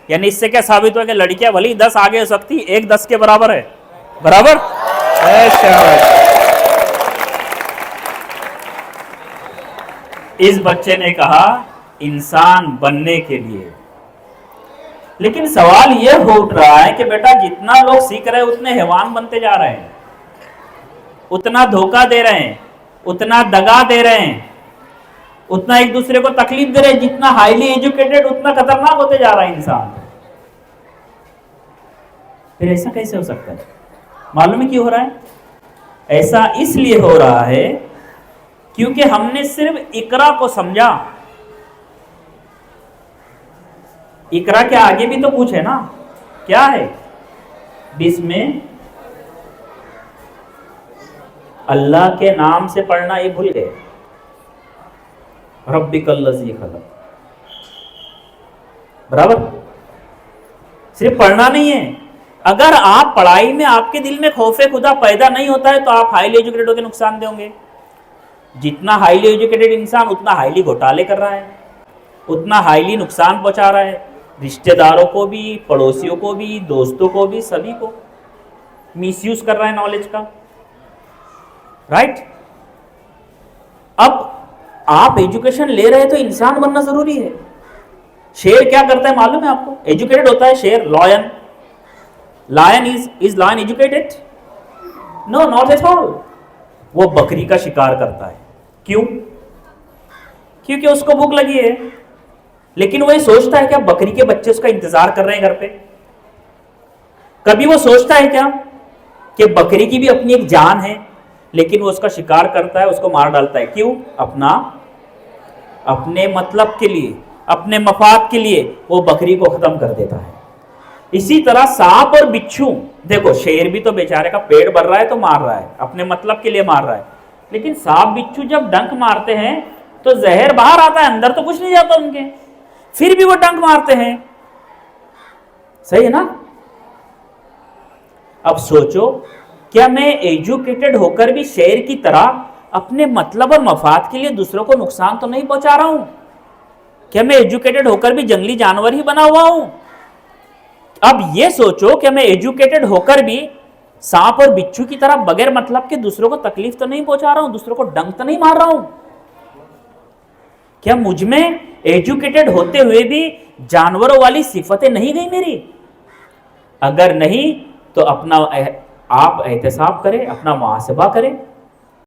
یعنی اس سے کیا ثابت ہوا کہ لڑکیاں بھلی 10 آگے ہو سکتی، ایک 10 کے برابر ہے، برابر؟ اس بچے نے کہا انسان بننے کے لیے، لیکن سوال یہ اٹھ رہا ہے کہ بیٹا جتنا لوگ سیکھ رہے ہیں اتنے حیوان بنتے جا رہے ہیں، اتنا دھوکہ دے رہے ہیں، اتنا دگا دے رہے ہیں، اتنا ایک دوسرے کو تکلیف دے رہے ہیں، جتنا ہائیلی ایجوکیٹڈ اتنا خطرناک ہوتے جا رہا ہے انسان۔ پھر ایسا کیسے ہو سکتا ہے؟ معلوم ہے کیوں ہو رہا ہے؟ ایسا اس لیے ہو رہا ہے کیونکہ ہم نے صرف اقرا کو سمجھا۔ اقرا کے آگے بھی تو کچھ ہے نا، کیا ہے؟ بسم اللہ کے نام سے پڑھنا یہ بھول گئے، ربک الذی خلق، برابر؟ صرف پڑھنا نہیں ہے، اگر آپ پڑھائی میں آپ کے دل میں خوف خدا پیدا نہیں ہوتا ہے تو آپ ہائیلی ایجوکیٹڈ ہو کے نقصان دیں گے۔ جتنا ہائیلی ایجوکیٹڈ انسان اتنا ہائیلی گھوٹالے کر رہا ہے، اتنا ہائیلی نقصان پہنچا رہا ہے، رشتہ داروں کو بھی، پڑوسیوں کو بھی، دوستوں کو بھی، سبھی کو میس یوز کر رہا ہے نالج کا، رائٹ؟ اب آپ ایجوکیشن لے رہے تو انسان بننا ضروری ہے۔ شیر کیا کرتا ہے معلوم ہے آپ کو؟ ایجوکیٹڈ ہوتا ہے شیر، line is lion educated? No, not at all. وہ بکری کا شکار کرتا ہے، کیوں؟ کیونکہ اس کو بھوک لگی ہے، لیکن وہ یہ سوچتا ہے کہ بکری کے بچے اس کا انتظار کر رہے ہیں گھر پہ؟ کبھی وہ سوچتا ہے کیا کہ بکری کی بھی اپنی ایک جان ہے، لیکن وہ اس کا شکار کرتا ہے، اس کو مار ڈالتا ہے، کیوں؟ اپنے مطلب کے لیے، اپنے مفاد کے لیے وہ بکری کو ختم کر دیتا ہے۔ اسی طرح سانپ اور بچھو، دیکھو شیر بھی تو بیچارے کا پیٹ بھر رہا ہے تو مار رہا ہے، اپنے مطلب کے لیے مار رہا ہے، لیکن سانپ بچھو جب ڈنک مارتے ہیں تو زہر باہر آتا ہے، اندر تو کچھ نہیں جاتا ان کے، پھر بھی وہ ڈنک مارتے ہیں، صحیح ہے نا؟ اب سوچو، کیا میں ایجوکیٹڈ ہو کر بھی شیر کی طرح اپنے مطلب اور مفاد کے لیے دوسروں کو نقصان تو نہیں پہنچا رہا ہوں؟ کیا میں ایجوکیٹڈ ہو کر بھی جنگلی جانور ہی بنا ہوا ہوں؟ اب یہ سوچو کہ میں ایجوکیٹڈ ہو کر بھی سانپ اور بچھو کی طرح بغیر مطلب کے دوسروں کو تکلیف تو نہیں پہنچا رہا ہوں، دوسروں کو ڈنک تو نہیں مار رہا ہوں؟ کیا مجھ میں ایجوکیٹڈ ہوتے ہوئے بھی جانوروں والی صفتیں نہیں گئی میری؟ اگر نہیں تو اپنا آپ احتساب کریں، اپنا محاسبہ کریں۔